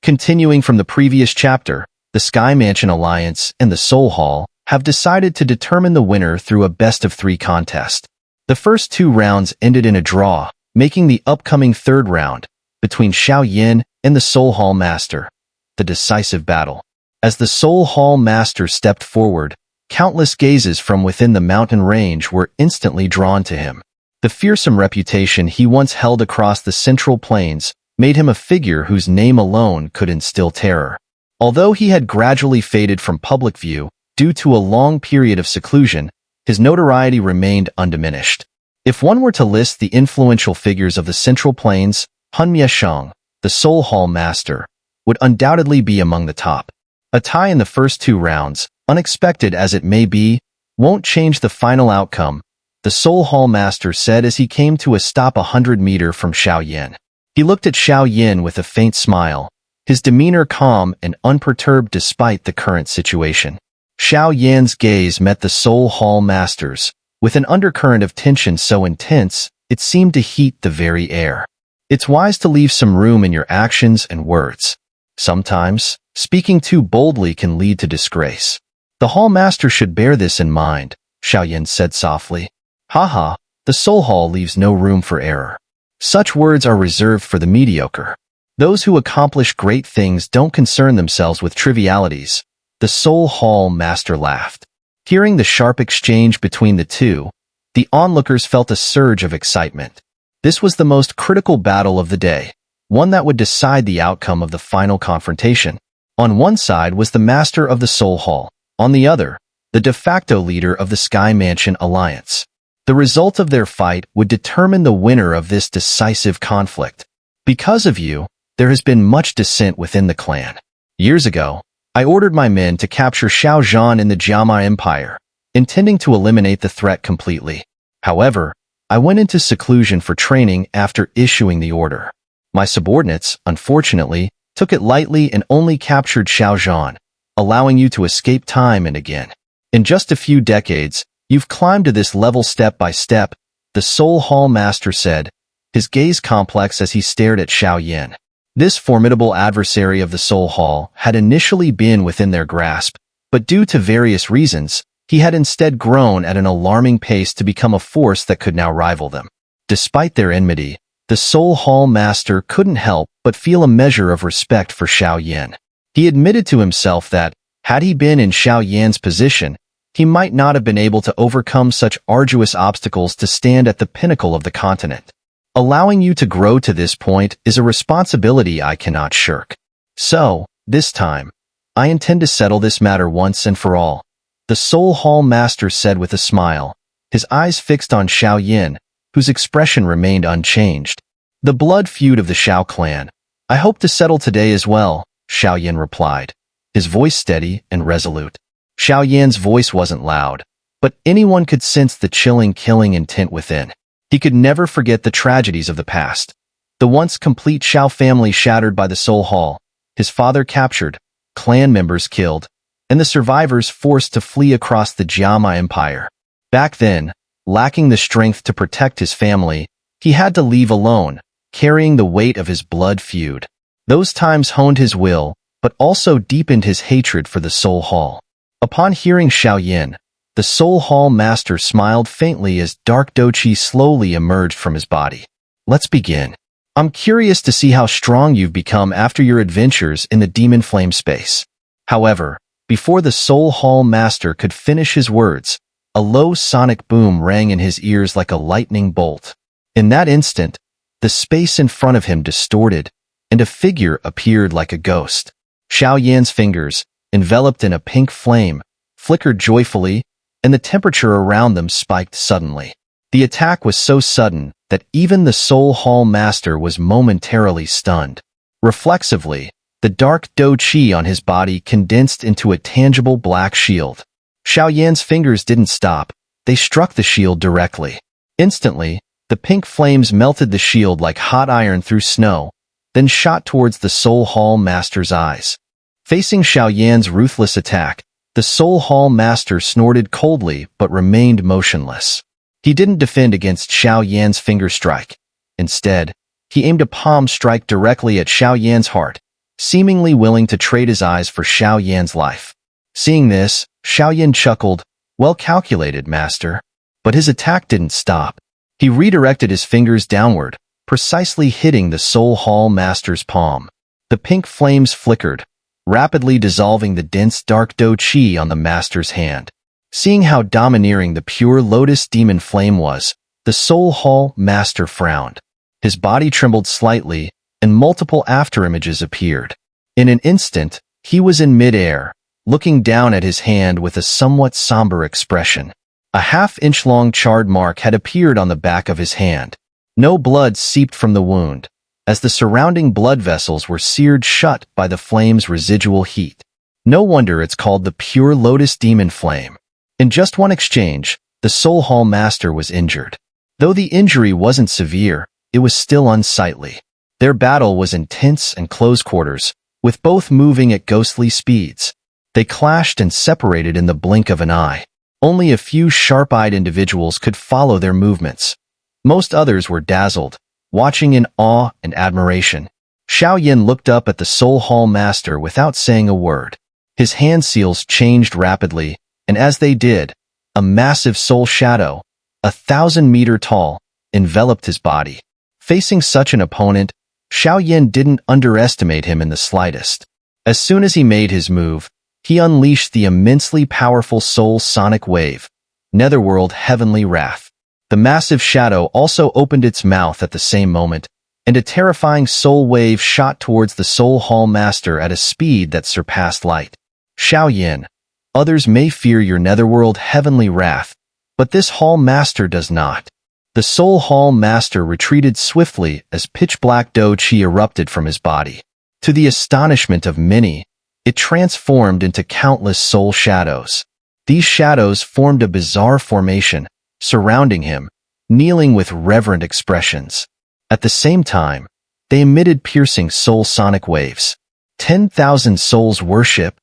Continuing from the previous chapter, the Sky Mansion Alliance and the Soul Hall have decided to determine the winner through a best-of-3 contest. The first 2 rounds ended in a draw, making the upcoming 3rd round, between Xiao and the Soul Hall Master, the decisive battle. As the Soul Hall Master stepped forward, countless gazes from within the mountain range were instantly drawn to him. The fearsome reputation he once held across the Central Plains made him a figure whose name alone could instill terror. Although he had gradually faded from public view due to a long period of seclusion, his notoriety remained undiminished. If one were to list the influential figures of the Central Plains, Xiao, the Soul Hall Master, would undoubtedly be among the top. A tie in the first 2 rounds, unexpected as it may be, won't change the final outcome, the Soul Hall Master said as he came to a stop 100 meters from Xiao. He looked at Xiao with a faint smile, his demeanor calm and unperturbed despite the current situation. Xiao's gaze met the Soul Hall Master's, with an undercurrent of tension so intense, it seemed to heat the very air. It's wise to leave some room in your actions and words. Sometimes, speaking too boldly can lead to disgrace. The Hall Master should bear this in mind, Xiao said softly. Haha, the Soul Hall leaves no room for error. Such words are reserved for the mediocre. Those who accomplish great things don't concern themselves with trivialities. The Soul Hall Master laughed. Hearing the sharp exchange between the two, the onlookers felt a surge of excitement. This was the most critical battle of the day, one that would decide the outcome of the final confrontation. On one side was the Master of the Soul Hall, on the other, the de facto leader of the Sky Mansion Alliance. The result of their fight would determine the winner of this decisive conflict. Because of you, there has been much dissent within the clan. Years ago, I ordered my men to capture Xiao in the Jiama Empire, intending to eliminate the threat completely. However, I went into seclusion for training after issuing the order. My subordinates, unfortunately, took it lightly and only captured Xiao, allowing you to escape time and again. In just a few decades, you've climbed to this level step by step, the Soul Hall Master said, his gaze complex as he stared at Xiao. This formidable adversary of the Soul Hall had initially been within their grasp, but due to various reasons, he had instead grown at an alarming pace to become a force that could now rival them. Despite their enmity, the Soul Hall Master couldn't help but feel a measure of respect for Xiao. He admitted to himself that, had he been in Xiao's position, he might not have been able to overcome such arduous obstacles to stand at the pinnacle of the continent. Allowing you to grow to this point is a responsibility I cannot shirk. So, this time, I intend to settle this matter once and for all, the Soul Hall Master said with a smile, his eyes fixed on Xiao, whose expression remained unchanged. The blood feud of the Xiao clan. I hope to settle today as well, Xiao replied, his voice steady and resolute. Xiao's voice wasn't loud, but anyone could sense the chilling killing intent within. He could never forget the tragedies of the past. The once complete Xiao family shattered by the Soul Hall, his father captured, clan members killed, and the survivors forced to flee across the Jiama Empire. Back then, lacking the strength to protect his family, he had to leave alone, carrying the weight of his blood feud. Those times honed his will, but also deepened his hatred for the Soul Hall. Upon hearing Xiao, the Soul Hall Master smiled faintly as dark doqi slowly emerged from his body. Let's begin. I'm curious to see how strong you've become after your adventures in the Demon Flame space. However, before the Soul Hall Master could finish his words, a low sonic boom rang in his ears like a lightning bolt. In that instant, the space in front of him distorted, and a figure appeared like a ghost. Xiao's fingers, enveloped in a pink flame, flickered joyfully, and the temperature around them spiked suddenly. The attack was so sudden that even the Soul Hall Master was momentarily stunned. Reflexively, the dark doqi on his body condensed into a tangible black shield. Xiao's fingers didn't stop, they struck the shield directly. Instantly, the pink flames melted the shield like hot iron through snow, then shot towards the Soul Hall Master's eyes. Facing Xiao's ruthless attack, the Soul Hall Master snorted coldly but remained motionless. He didn't defend against Xiao's finger strike. Instead, he aimed a palm strike directly at Xiao's heart, seemingly willing to trade his eyes for Xiao Yan's life. Seeing this, Xiao Yan chuckled, "Well calculated, master." But his attack didn't stop. He redirected his fingers downward, precisely hitting the Soul Hall Master's palm. The pink flames flickered, rapidly dissolving the dense dark Do Qi on the Master's hand. Seeing how domineering the pure Lotus demon flame was, the Soul Hall Master frowned. His body trembled slightly, and multiple afterimages appeared. In an instant, he was in midair, looking down at his hand with a somewhat somber expression. A half-inch-long charred mark had appeared on the back of his hand. No blood seeped from the wound, as the surrounding blood vessels were seared shut by the flame's residual heat. No wonder it's called the pure Lotus demon flame. In just one exchange, the Soul Hall Master was injured. Though the injury wasn't severe, it was still unsightly. Their battle was intense and close quarters, with both moving at ghostly speeds. They clashed and separated in the blink of an eye. Only a few sharp-eyed individuals could follow their movements. Most others were dazzled, watching in awe and admiration. Xiao Yan looked up at the Soul Hall Master without saying a word. His hand seals changed rapidly, and as they did, a massive soul shadow, 1,000-meter tall, enveloped his body. Facing such an opponent, Xiao Yan didn't underestimate him in the slightest. As soon as he made his move, he unleashed the immensely powerful Soul Sonic Wave, Netherworld Heavenly Wrath. The massive shadow also opened its mouth at the same moment, and a terrifying soul wave shot towards the Soul Hall Master at a speed that surpassed light. Xiao Yan, others may fear your Netherworld Heavenly Wrath, but this Hall Master does not. The Soul Hall Master retreated swiftly as pitch-black Do Qi erupted from his body. To the astonishment of many, it transformed into countless soul shadows. These shadows formed a bizarre formation, surrounding him, kneeling with reverent expressions. At the same time, they emitted piercing soul sonic waves. 10,000 souls worship.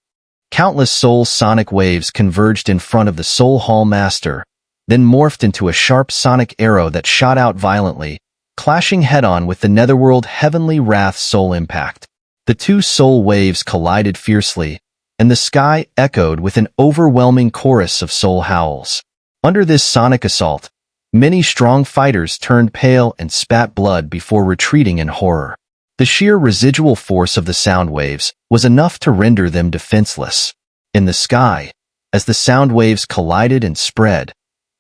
Countless soul sonic waves converged in front of the Soul Hall Master, then morphed into a sharp sonic arrow that shot out violently, clashing head-on with the Netherworld Heavenly Wrath soul impact. The two soul waves collided fiercely, and the sky echoed with an overwhelming chorus of soul howls. Under this sonic assault, many strong fighters turned pale and spat blood before retreating in horror. The sheer residual force of the sound waves was enough to render them defenseless. In the sky, as the sound waves collided and spread,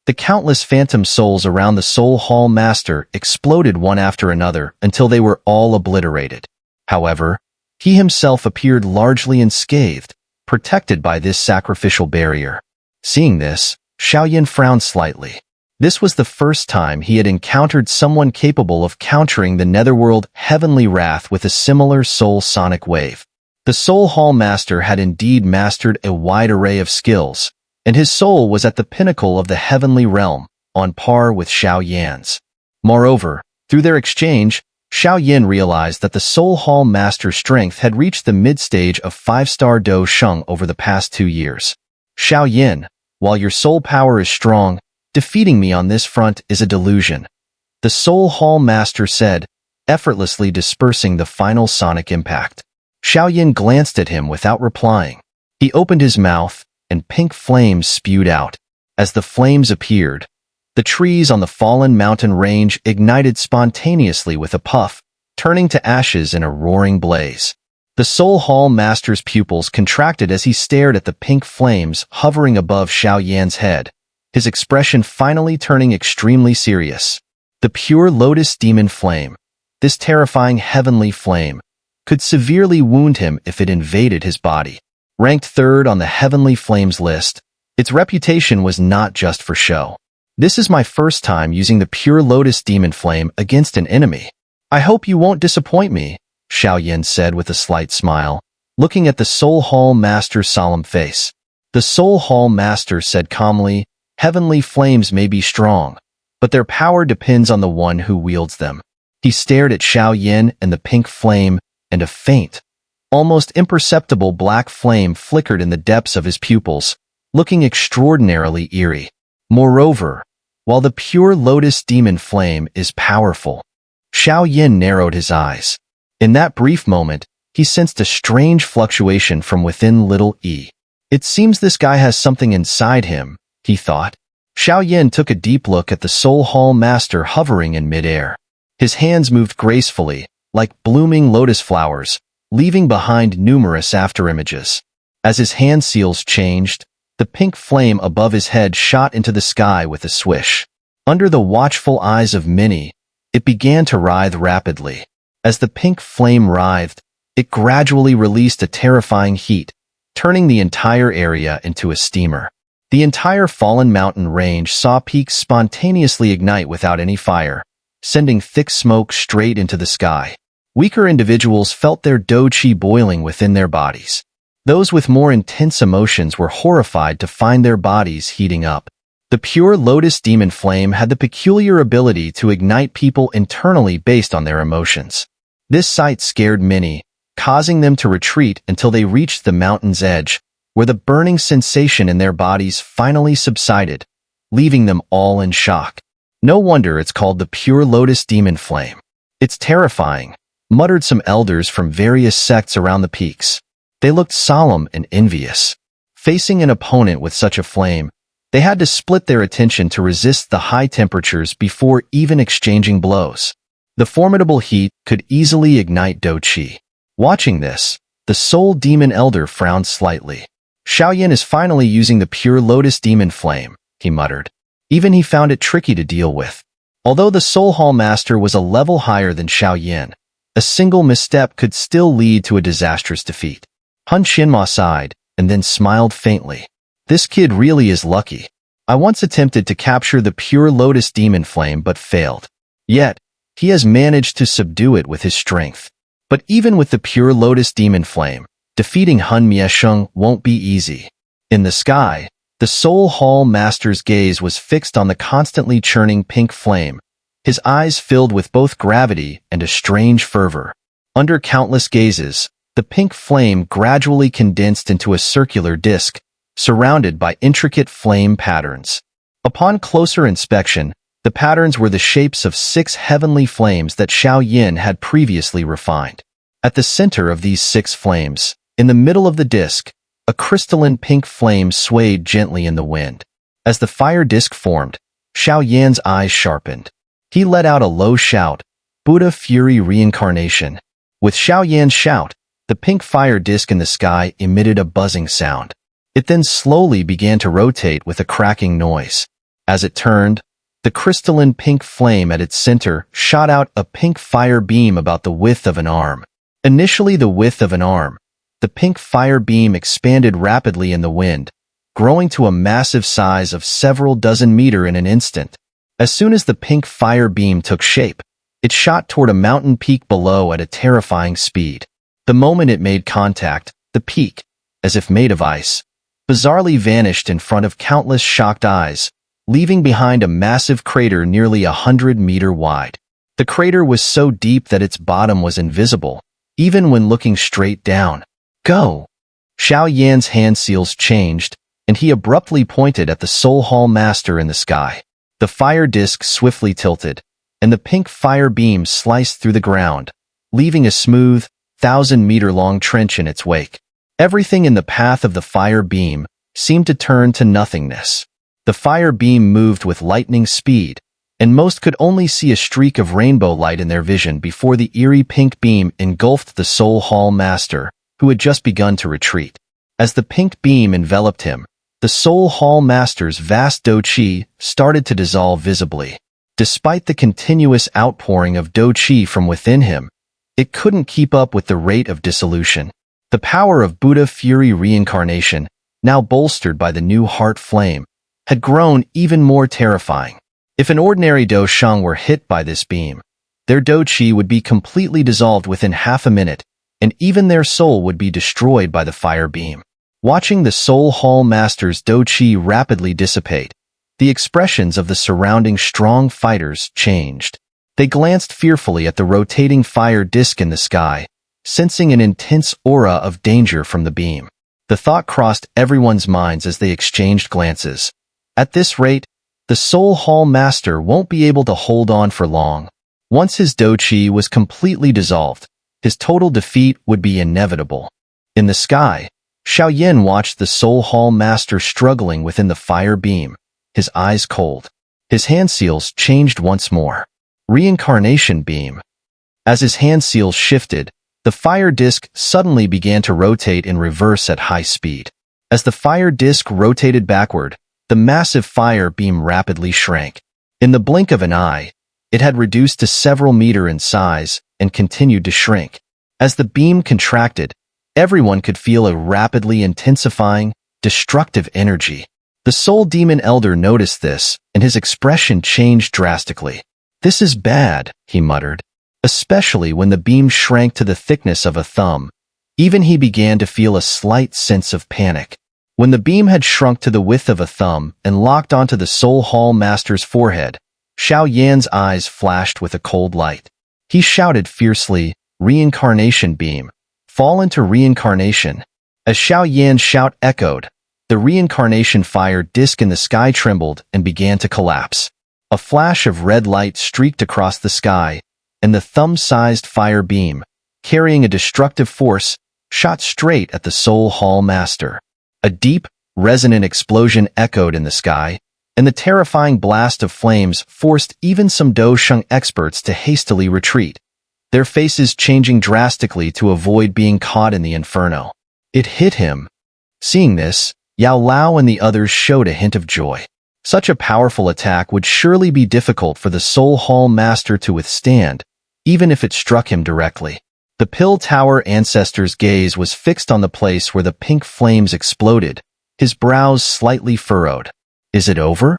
the countless phantom souls around the Soul Hall Master exploded one after another until they were all obliterated. However, he himself appeared largely unscathed, protected by this sacrificial barrier. Seeing this, Xiao Yan frowned slightly. This was the first time he had encountered someone capable of countering the Netherworld Heavenly Wrath with a similar soul sonic wave. The Soul Hall Master had indeed mastered a wide array of skills, and his soul was at the pinnacle of the heavenly realm, on par with Xiao Yan's. Moreover, through their exchange, Xiao Yan realized that the Soul Hall Master's strength had reached the mid-stage of 5-star Do Sheng over the past 2 years. Xiao Yan, while your soul power is strong, defeating me on this front is a delusion, the Soul Hall Master said, effortlessly dispersing the final sonic impact. Xiao Yan glanced at him without replying. He opened his mouth, and pink flames spewed out. As the flames appeared, the trees on the fallen mountain range ignited spontaneously with a puff, turning to ashes in a roaring blaze. The Soul Hall Master's pupils contracted as he stared at the pink flames hovering above Xiao Yan's head, his expression finally turning extremely serious. The pure Lotus demon flame, this terrifying heavenly flame, could severely wound him if it invaded his body. Ranked third on the Heavenly Flames list, its reputation was not just for show. This is my first time using the pure Lotus demon flame against an enemy. I hope you won't disappoint me, Xiao Yan said with a slight smile, looking at the Soul Hall Master's solemn face. The Soul Hall Master said calmly, heavenly flames may be strong, but their power depends on the one who wields them. He stared at Xiao Yan and the pink flame, and a faint, almost imperceptible black flame flickered in the depths of his pupils, looking extraordinarily eerie. Moreover, while the pure Lotus demon flame is powerful, Xiao Yan narrowed his eyes. In that brief moment, he sensed a strange fluctuation from within little E. It seems this guy has something inside him, he thought. Xiao took a deep look at the Soul Hall Master hovering in midair. His hands moved gracefully, like blooming lotus flowers, leaving behind numerous afterimages. As his hand seals changed, the pink flame above his head shot into the sky with a swish. Under the watchful eyes of many, it began to writhe rapidly. As the pink flame writhed, it gradually released a terrifying heat, turning the entire area into a steamer. The entire fallen mountain range saw peaks spontaneously ignite without any fire, sending thick smoke straight into the sky. Weaker individuals felt their qi boiling within their bodies. Those with more intense emotions were horrified to find their bodies heating up. The pure Lotus demon flame had the peculiar ability to ignite people internally based on their emotions. This sight scared many, causing them to retreat until they reached the mountain's edge, where the burning sensation in their bodies finally subsided, leaving them all in shock. No wonder it's called the pure Lotus demon flame. It's terrifying, muttered some elders from various sects around the peaks. They looked solemn and envious. Facing an opponent with such a flame, they had to split their attention to resist the high temperatures before even exchanging blows. The formidable heat could easily ignite qi. Watching this, the Soul Demon Elder frowned slightly. Xiao is finally using the pure Lotus demon flame, he muttered. Even he found it tricky to deal with. Although the Soul Hall Master was a level higher than Xiao, a single misstep could still lead to a disastrous defeat. Hun Xinma sighed, and then smiled faintly. This kid really is lucky. I once attempted to capture the pure Lotus demon flame but failed. Yet, he has managed to subdue it with his strength. But even with the pure Lotus demon flame, defeating Hun Miesheng won't be easy. In the sky, the Soul Hall Master's gaze was fixed on the constantly churning pink flame, his eyes filled with both gravity and a strange fervor. Under countless gazes, the pink flame gradually condensed into a circular disk, surrounded by intricate flame patterns. Upon closer inspection, the patterns were the shapes of 6 heavenly flames that Xiao had previously refined. At the center of these 6 flames, in the middle of the disk, a crystalline pink flame swayed gently in the wind. As the fire disk formed, Xiao eyes sharpened. He let out a low shout, Buddha Fury Reincarnation. With Xiao shout, the pink fire disk in the sky emitted a buzzing sound. It then slowly began to rotate with a cracking noise. As it turned, the crystalline pink flame at its center shot out a pink fire beam about the width of an arm. Initially the width of an arm, the pink fire beam expanded rapidly in the wind, growing to a massive size of several dozen meters in an instant. As soon as the pink fire beam took shape, it shot toward a mountain peak below at a terrifying speed. The moment it made contact, the peak, as if made of ice, bizarrely vanished in front of countless shocked eyes, leaving behind a massive crater nearly 100 meters wide. The crater was so deep that its bottom was invisible, even when looking straight down. Go! Xiao hand seals changed, and he abruptly pointed at the Soul Hall Master in the sky. The fire disk swiftly tilted, and the pink fire beam sliced through the ground, leaving a smooth, 1,000-meter-long trench in its wake. Everything in the path of the fire beam seemed to turn to nothingness. The fire beam moved with lightning speed, and most could only see a streak of rainbow light in their vision before the eerie pink beam engulfed the Soul Hall Master, who had just begun to retreat. As the pink beam enveloped him, the Soul Hall Master's vast qi started to dissolve visibly. Despite the continuous outpouring of qi from within him, it couldn't keep up with the rate of dissolution. The power of Buddha Fury Reincarnation, now bolstered by the new heart flame, had grown even more terrifying. If an ordinary doshang were hit by this beam, their qi would be completely dissolved within half a minute, and even their soul would be destroyed by the fire beam. Watching the Soul Hall Master's qi rapidly dissipate, the expressions of the surrounding strong fighters changed. They glanced fearfully at the rotating fire disk in the sky, sensing an intense aura of danger from the beam. The thought crossed everyone's minds as they exchanged glances. At this rate, the Soul Hall Master won't be able to hold on for long. Once his qi was completely dissolved, his total defeat would be inevitable. In the sky, Xiao watched the Soul Hall Master struggling within the fire beam, his eyes cold. His hand seals changed once more. Reincarnation beam. As his hand seals shifted, the fire disk suddenly began to rotate in reverse at high speed. As the fire disk rotated backward, the massive fire beam rapidly shrank. In the blink of an eye, it had reduced to several meters in size and continued to shrink. As the beam contracted, everyone could feel a rapidly intensifying, destructive energy. The Soul Demon Elder noticed this, and his expression changed drastically. "This is bad," he muttered, especially when the beam shrank to the thickness of a thumb. Even he began to feel a slight sense of panic. When the beam had shrunk to the width of a thumb and locked onto the Soul Hall Master's forehead, Xiao eyes flashed with a cold light. He shouted fiercely, "Reincarnation beam! Fall into reincarnation!" As Xiao shout echoed, the reincarnation fire disk in the sky trembled and began to collapse. A flash of red light streaked across the sky, and the thumb-sized fire beam, carrying a destructive force, shot straight at the Soul Hall Master. A deep, resonant explosion echoed in the sky, and the terrifying blast of flames forced even some Sheng experts to hastily retreat, their faces changing drastically to avoid being caught in the inferno. It hit him. Seeing this, Yao Lao and the others showed a hint of joy. Such a powerful attack would surely be difficult for the Soul Hall Master to withstand, even if it struck him directly. The Pill Tower Ancestor's gaze was fixed on the place where the pink flames exploded, his brows slightly furrowed. Is it over?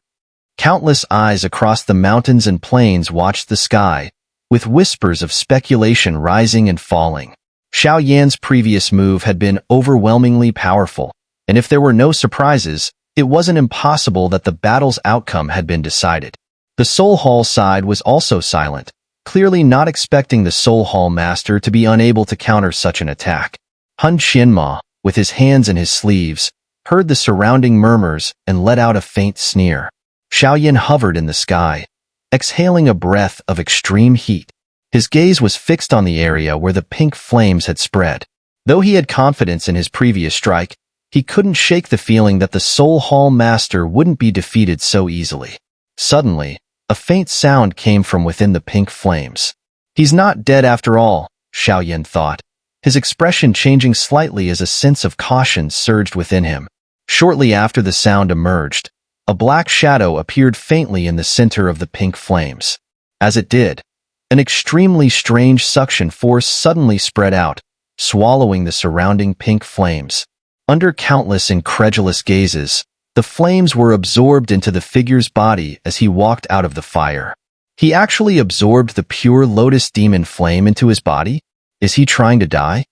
Countless eyes across the mountains and plains watched the sky, with whispers of speculation rising and falling. Xiao previous move had been overwhelmingly powerful, and if there were no surprises, it wasn't impossible that the battle's outcome had been decided. The Soul Hall side was also silent, clearly not expecting the Soul Hall Master to be unable to counter such an attack. Hun Qianma, with his hands in his sleeves, heard the surrounding murmurs and let out a faint sneer. Xiao hovered in the sky, exhaling a breath of extreme heat. His gaze was fixed on the area where the pink flames had spread. Though he had confidence in his previous strike, he couldn't shake the feeling that the Soul Hall Master wouldn't be defeated so easily. Suddenly, a faint sound came from within the pink flames. He's not dead after all, Xiao thought, his expression changing slightly as a sense of caution surged within him. Shortly after the sound emerged, a black shadow appeared faintly in the center of the pink flames. As it did, an extremely strange suction force suddenly spread out, swallowing the surrounding pink flames. Under countless incredulous gazes, the flames were absorbed into the figure's body as he walked out of the fire. He actually absorbed the pure Lotus demon flame into his body? Is he trying to die?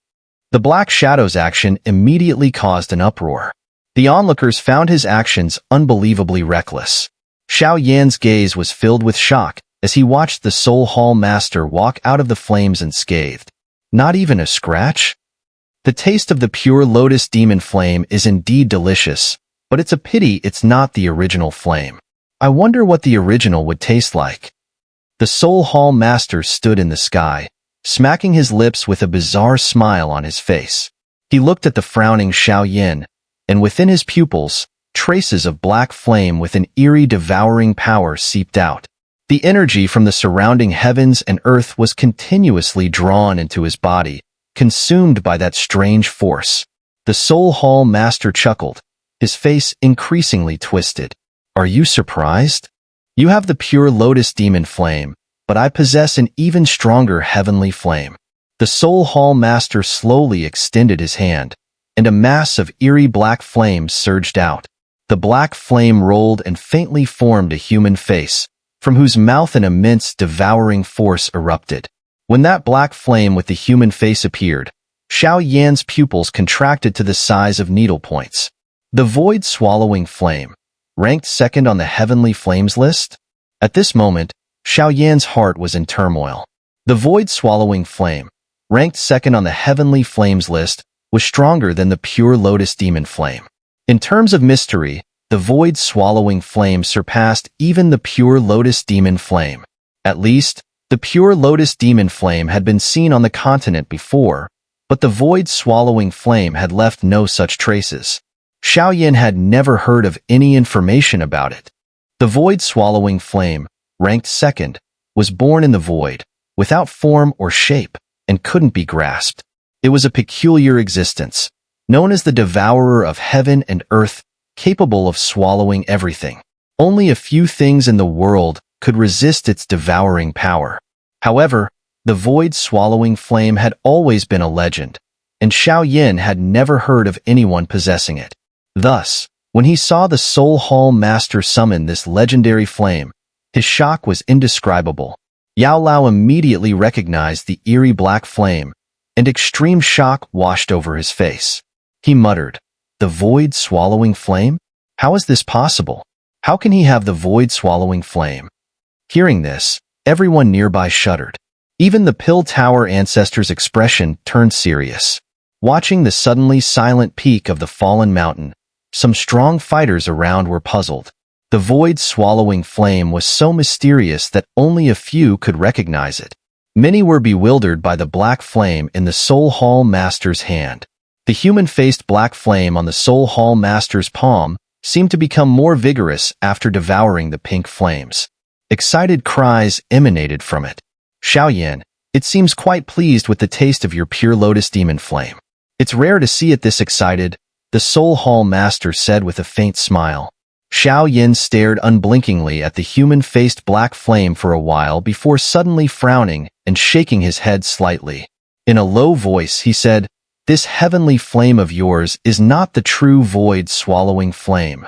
The Black Shadow's action immediately caused an uproar. The onlookers found his actions unbelievably reckless. Xiao gaze was filled with shock as he watched the Soul Hall Master walk out of the flames unscathed. Not even a scratch? The taste of the pure Lotus demon flame is indeed delicious, but it's a pity it's not the original flame. I wonder what the original would taste like. The Soul Hall Master stood in the sky, smacking his lips with a bizarre smile on his face. He looked at the frowning Xiao and within his pupils, traces of black flame with an eerie devouring power seeped out. The energy from the surrounding heavens and earth was continuously drawn into his body, consumed by that strange force. The Soul Hall Master chuckled, his face increasingly twisted. Are you surprised? You have the pure Lotus demon flame, but I possess an even stronger heavenly flame. The Soul Hall Master slowly extended his hand, and a mass of eerie black flames surged out. The black flame rolled and faintly formed a human face, from whose mouth an immense devouring force erupted. When that black flame with the human face appeared, Xiao pupils contracted to the size of needle points. The void swallowing flame, ranked second on the heavenly flames list? At this moment, Xiao heart was in turmoil. The void swallowing flame, ranked second on the heavenly flames list, was stronger than the pure Lotus demon flame. In terms of mystery, the void swallowing flame surpassed even the pure Lotus demon flame. At least, The pure Lotus demon flame had been seen on the continent before, but the void-swallowing flame had left no such traces. Xiao had never heard of any information about it. The void-swallowing flame, ranked second, was born in the void, without form or shape, and couldn't be grasped. It was a peculiar existence, known as the devourer of heaven and earth, capable of swallowing everything. Only a few things in the world could resist its devouring power. However, the void-swallowing flame had always been a legend, and Xiao had never heard of anyone possessing it. Thus, when he saw the Soul Hall Master summon this legendary flame, his shock was indescribable. Yao Lao immediately recognized the eerie black flame, and extreme shock washed over his face. He muttered, "The void-swallowing flame? How is this possible? How can he have the void-swallowing flame?" Hearing this, everyone nearby shuddered. Even the Pill Tower ancestor's expression turned serious. Watching the suddenly silent peak of the fallen mountain, some strong fighters around were puzzled. The void-swallowing flame was so mysterious that only a few could recognize it. Many were bewildered by the black flame in the Soul Hall Master's hand. The human-faced black flame on the Soul Hall Master's palm seemed to become more vigorous after devouring the pink flames. Excited cries emanated from it. "Xiao, it seems quite pleased with the taste of your pure Lotus demon flame. It's rare to see it this excited," the Soul Hall Master said with a faint smile. Xiao stared unblinkingly at the human-faced black flame for a while before suddenly frowning and shaking his head slightly. In a low voice, he said, "This heavenly flame of yours is not the true void-swallowing flame."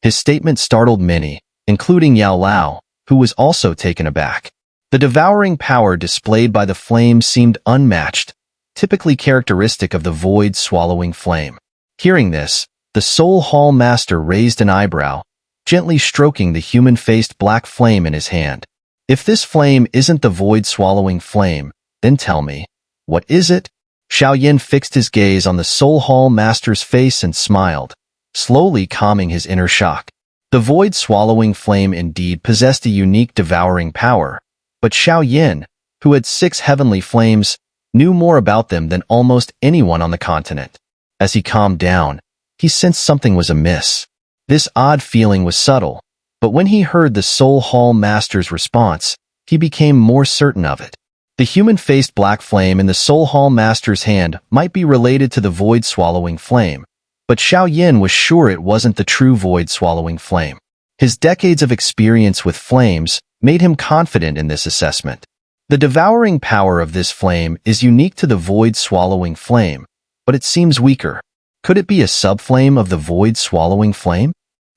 His statement startled many, including Yao Lao, who was also taken aback. The devouring power displayed by the flame seemed unmatched, typically characteristic of the void-swallowing flame. Hearing this, the Soul Hall Master raised an eyebrow, gently stroking the human-faced black flame in his hand. "If this flame isn't the void-swallowing flame, then tell me, what is it?" Xiao fixed his gaze on the Soul Hall Master's face and smiled, slowly calming his inner shock. The void-swallowing flame indeed possessed a unique devouring power, but Xiao, who had 6 heavenly flames, knew more about them than almost anyone on the continent. As he calmed down, he sensed something was amiss. This odd feeling was subtle, but when he heard the Soul Hall Master's response, he became more certain of it. The human-faced black flame in the Soul Hall Master's hand might be related to the void-swallowing flame, but Xiao was sure it wasn't the true void-swallowing flame. His decades of experience with flames made him confident in this assessment. The devouring power of this flame is unique to the void-swallowing flame, but it seems weaker. Could it be a subflame of the void-swallowing flame?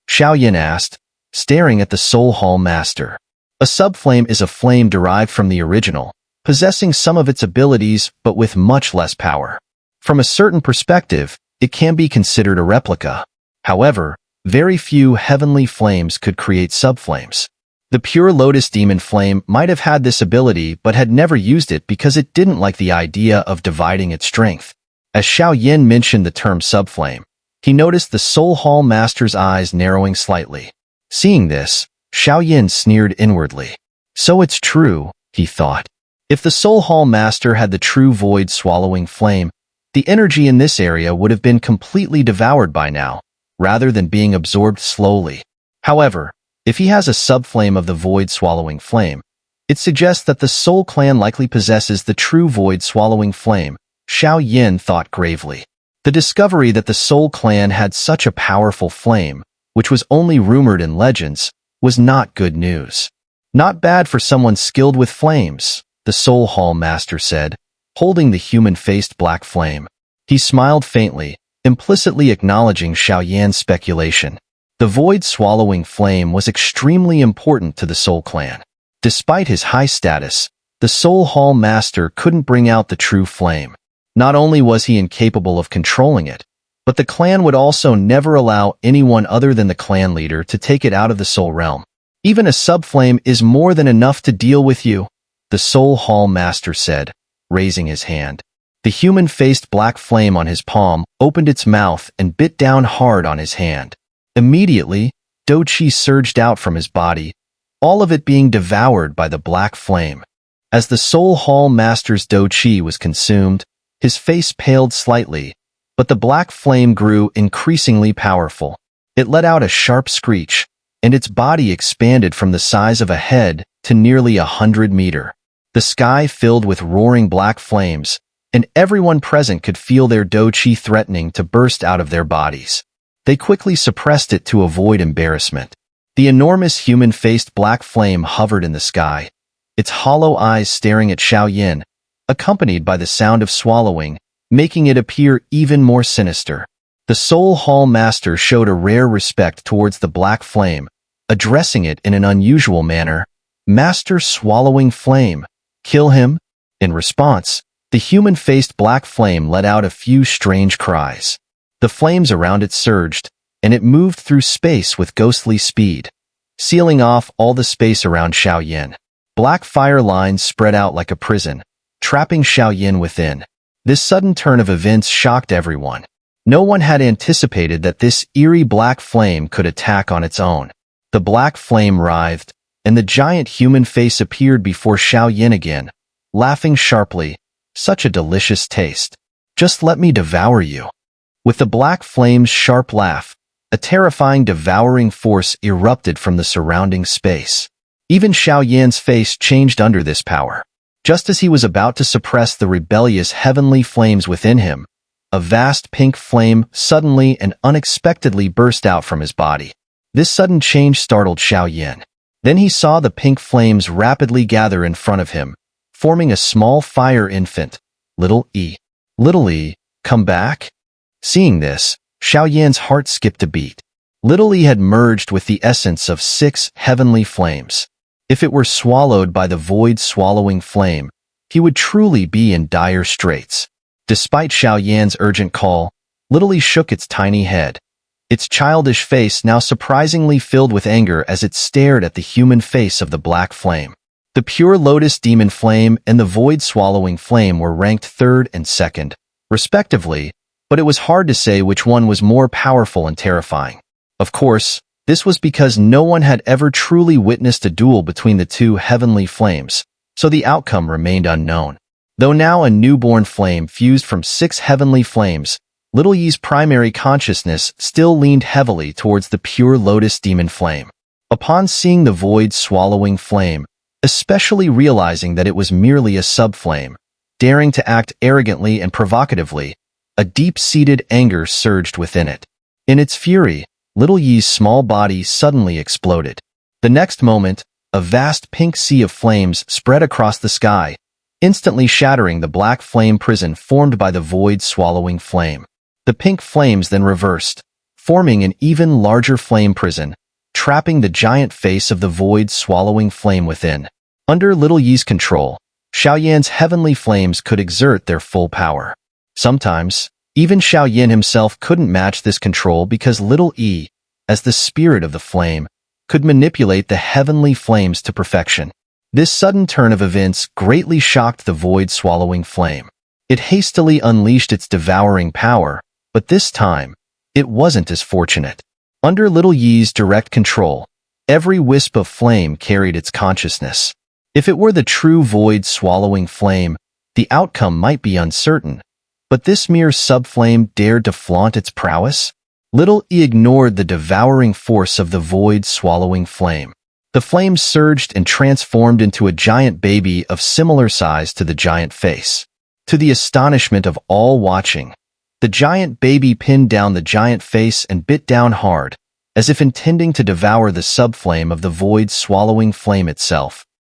Xiao asked, staring at the Soul Hall Master. A subflame is a flame derived from the original, possessing some of its abilities but with much less power. From a certain perspective, it can be considered a replica. However, very few heavenly flames could create subflames. The pure Lotus demon flame might have had this ability but had never used it because it didn't like the idea of dividing its strength. As Xiao mentioned the term subflame, he noticed the Soul Hall Master's eyes narrowing slightly. Seeing this, Xiao sneered inwardly. So it's true, he thought. If the Soul Hall Master had the true void-swallowing flame, the energy in this area would have been completely devoured by now, rather than being absorbed slowly. However, if he has a subflame of the void-swallowing flame, it suggests that the Soul Clan likely possesses the true void-swallowing flame, Xiao thought gravely. The discovery that the Soul Clan had such a powerful flame, which was only rumored in legends, was not good news. Not bad for someone skilled with flames, the Soul Hall Master said, holding the human-faced black flame. He smiled faintly, implicitly acknowledging Xiao speculation. The void-swallowing flame was extremely important to the Soul Clan. Despite his high status, the Soul Hall Master couldn't bring out the true flame. Not only was he incapable of controlling it, but the clan would also never allow anyone other than the clan leader to take it out of the Soul Realm. Even a subflame is more than enough to deal with you, the Soul Hall Master said, raising his hand. The human-faced black flame on his palm opened its mouth and bit down hard on his hand. Immediately, Do Qi surged out from his body, all of it being devoured by the black flame. As the Soul Hall Master's Do Chi was consumed, his face paled slightly, but the black flame grew increasingly powerful. It let out a sharp screech, and its body expanded from the size of a head to nearly 100 meters. The sky filled with roaring black flames, and everyone present could feel their Do Chi threatening to burst out of their bodies. They quickly suppressed it to avoid embarrassment. The enormous human-faced black flame hovered in the sky, its hollow eyes staring at Xiao, accompanied by the sound of swallowing, making it appear even more sinister. The Soul Hall Master showed a rare respect towards the black flame, addressing it in an unusual manner. "Master Swallowing Flame, kill him?" In response, the human-faced black flame let out a few strange cries. The flames around it surged, and it moved through space with ghostly speed, sealing off all the space around Xiao. Black fire lines spread out like a prison, trapping Xiao within. This sudden turn of events shocked everyone. No one had anticipated that this eerie black flame could attack on its own. The black flame writhed, and the giant human face appeared before Xiao again, laughing sharply. "Such a delicious taste. Just let me devour you." With the black flame's sharp laugh, a terrifying devouring force erupted from the surrounding space. Even Xiao face changed under this power. Just as he was about to suppress the rebellious heavenly flames within him, a vast pink flame suddenly and unexpectedly burst out from his body. This sudden change startled Xiao. Then he saw the pink flames rapidly gather in front of him, forming a small fire infant. Little E. Little E, come back? Seeing this, Xiao heart skipped a beat. Little E had merged with the essence of 6 heavenly flames. If it were swallowed by the void-swallowing flame, he would truly be in dire straits. Despite Xiao urgent call, Little E shook its tiny head, its childish face now surprisingly filled with anger as it stared at the human face of the black flame. The pure Lotus demon flame and the void-swallowing flame were ranked 3rd and 2nd, respectively, but it was hard to say which one was more powerful and terrifying. Of course, this was because no one had ever truly witnessed a duel between the two heavenly flames, so the outcome remained unknown. Though now a newborn flame fused from 6 heavenly flames, Little Yi's primary consciousness still leaned heavily towards the pure Lotus demon flame. Upon seeing the void-swallowing flame, especially realizing that it was merely a subflame, daring to act arrogantly and provocatively, a deep-seated anger surged within it. In its fury, Little Yi's small body suddenly exploded. The next moment, a vast pink sea of flames spread across the sky, instantly shattering the black flame prison formed by the void-swallowing flame. The pink flames then reversed, forming an even larger flame prison, trapping the giant face of the void-swallowing flame within. Under Little Yi's control, Xiao heavenly flames could exert their full power. Sometimes, even Xiao himself couldn't match this control because Little Yi, as the spirit of the flame, could manipulate the heavenly flames to perfection. This sudden turn of events greatly shocked the void-swallowing flame. It hastily unleashed its devouring power, but this time, it wasn't as fortunate. Under Little Yi's direct control, every wisp of flame carried its consciousness. If it were the true void-swallowing flame, the outcome might be uncertain, but this mere subflame dared to flaunt its prowess? Little E ignored the devouring force of the void-swallowing flame. The flame surged and transformed into a giant baby of similar size to the giant face. To the astonishment of all watching, the giant baby pinned down the giant face and bit down hard, as if intending to devour the subflame of the void-swallowing flame itself.